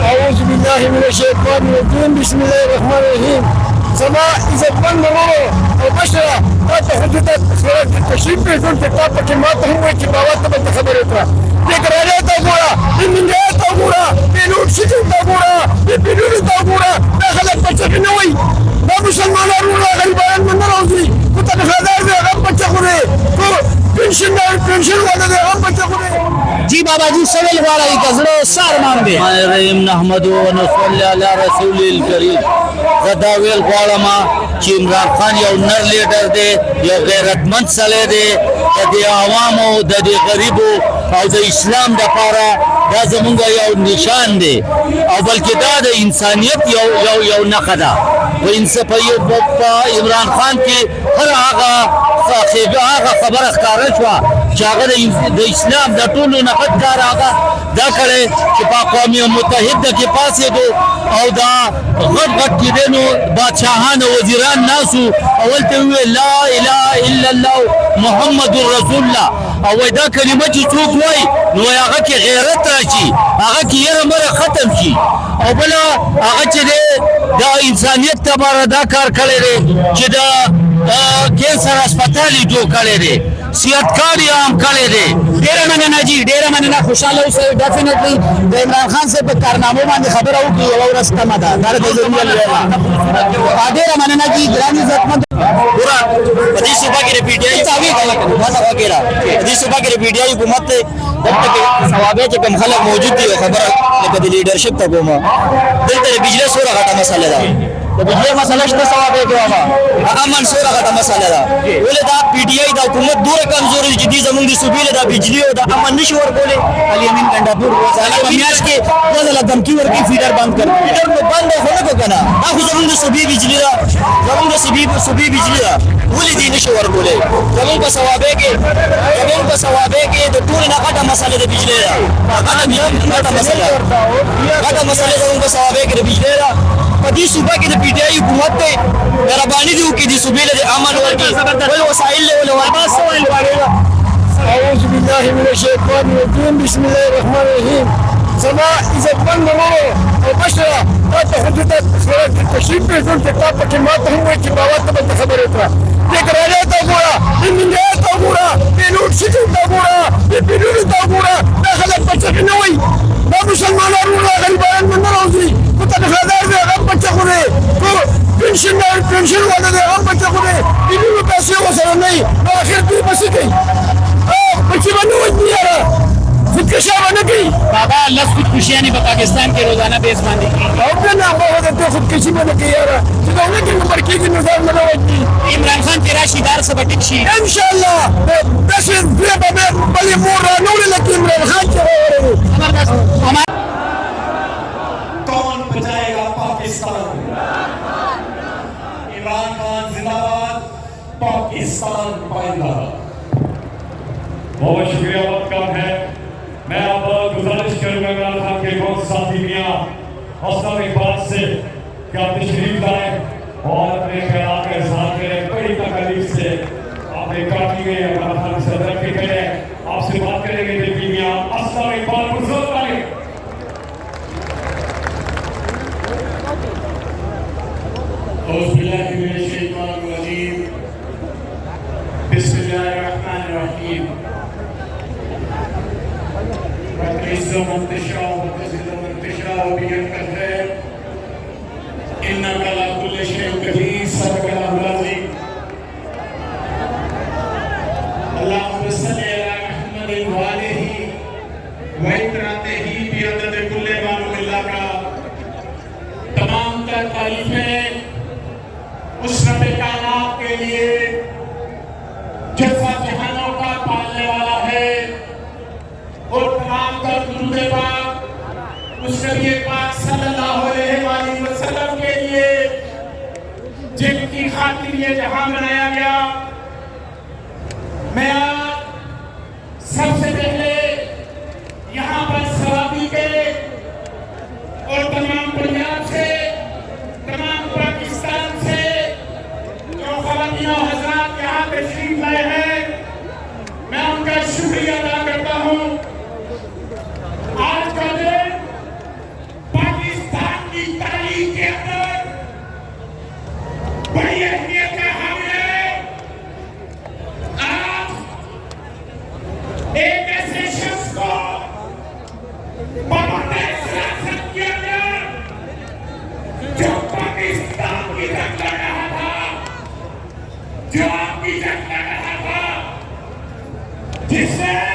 أعوذ بالله من الشيطان الرجيم بسم الله الرحمن الرحيم زما عزت مند ورو او بشره تاسو حضرت سره تشریف په ټول کتاب کې ماته هم وایي چې باور ته خبره وکړه دګرانه تا ګورا دمنه تا ګورا بنور شي تا ګورا بنور تا ګورا داخله پچې نه وایي دا مسلمانانو غریبان من راځي کوته خدای دې غم پچې خوري پنشن والا دې غم پچې خوري جی بابا جی سویل غواړی کزړه سار مان دې رحیم نحمد و نصلی علی رسول الکریم زدا ویل غواړم چې عمران خان یو نر لیډر دی یو غیرتمند سړی دی د عوامو د غریبو او د اسلام لپاره دا زمونږ یو نشان دی او بلکې دا د انسانیت یو نښه ده په عمران خان کې هر هغه خبره ښکاره شوه چې هغه د اسلام د ټولو نه غټ کار هغه دا کړی چې په اقوام متحده کې پاڅېدو او دا غټ کېدی نو بادشاهان او وزیران ناسو اول ته وویل لا اله الا الله محمد رسول الله او دا کلمه چې څوک وایي نو هغه کې غیرت راشي هغه کې یره مره ختم شي او بله هغه چې دی د انسانیت لپاره دا کار کړی دی چې د کینسر هسپتال یې جوړ کړی دی صحت کارت یې عام کړی دی ډیره مننه جی ډیره مننه خوشاله اوسئ ډیفینیټلی د عمران خان صاحب په کارنامو باندې خبره وکړي یوه ورځ کمه ده دا د ضروري ډیره مننه جی ګران عزتمند پورا په دې صوبه کې د پی ټی آی وغیرہ په دې صوبه کې د پی ټی آی حکومت دی دلته کې ثوابه چې کوم خلک موجود دي خبره لکه د لیډرشپ ته کومه دلته د بجلی سوره غټه مسله ده د بجلی مسله شته ثوابه کومه هغه منصوره غټه مسله ده ولې دا پی ټی آی د حکومت دوره کمزوري چې دي زموږ د صوبې له د بجلی او د امن نشي ورکولې علي امین ګنډاپور وزاله په میاش کې ځله دمکی ورکی فیډر بند کړ فیډر نو بند خو نه کنه دا خو زموږ د صوبې بجلی ده زموږ د صوبې بجلی ده ولې دې نشي ورکولې زموږ په ثوابه کې د ټول نه غټه مسله د بجلی ده غټه مسله زموږ په ثوابه کې د بجلی ده په دې صوبه کې د پی ټی آی حکومت ته مهرباني دي وکړي د صوبې له امن ورکړي ول وسایل له ورباس سوال وایي أعوذ بالله من الشيطان الرجيم بسم الله الرحمن الرحيم زما عزت مند ورو او بشره تاسو حضرت سره تشریف په ټول کتاب کې ماته هم وایي چې باور ته خبره وکړه دګرانه تا ګورا دمنه تا ګورا بنور شي تا ګورا بنور تا ګورا داخله پچې نه وایي دا مسلمانانو غریبان من راځي کوته خدای دې غم پچې خوري پنشن والا دې غم پچې خوري دې پیسې وسره نه اخر دې بس کوي بچے بنو یارا خودکشی بنا گئی بابا لفظ خودکشیاں نہیں پاکستان کے روزانہ بیس باندھی اور کہنا بہت ہے خودکشی بنا گئی یارا چلونے کے نمبر کی نظام بنا ہوئی عمران خان تیرا شیدار سے بٹک شی انشاءاللہ دس دریبا میں بلی مورا نولی لکی عمران خان چلو کون بچائے گا پاکستان عمران خان زندہ باد پاکستان پائندہ بہت شکریہ وقت کم ہے میں اب گزارش کروں گا عمران خان کے بہت ساتھی میاں حسن اقبال سے کہ آپ تشریف لائیں اور اپنے خیالات کا اظہار کریں بڑی تکلیف سے آپ نے کاٹی گئی عمران خان سے رکھ کے کھڑے آپ سے بات کریں گے دل کی میاں حسن اقبال کو زور لائیں اعوذ باللہ من الشیطان الرجیم بسم اللہ الرحمن الرحیم وتعز من تشاء وتذل من تشاء بيدك الخير انك على كل شيء قدير صدق الله العظيم اللهم صل على محمد وآله وعترته بعدد كل معلوم الله کا تمام تر تعریفیں اس رب کائنات کے لیے جو جہانوں کا پالنے والا ہے اور تمام تر درود پاک اس نبی پاک صلی اللہ علیہ وآلہ وسلم کے لیے جن کی خاطر یہ جہاں بنایا گیا میں آج سب سے پہلے یہاں پر ثوابی کے اور تمام پنجاب سے تمام پاکستان سے جو خواتین و حضرات یہاں تشریف لائے ہیں میں ان کا شکریہ ادا کرتا ہوں آج बांग्लादेश सियासत के अंदर जो पाकिस्तान की जंग लड़ रहा था, जो आपकी जंग लड़ रहा था, जिससे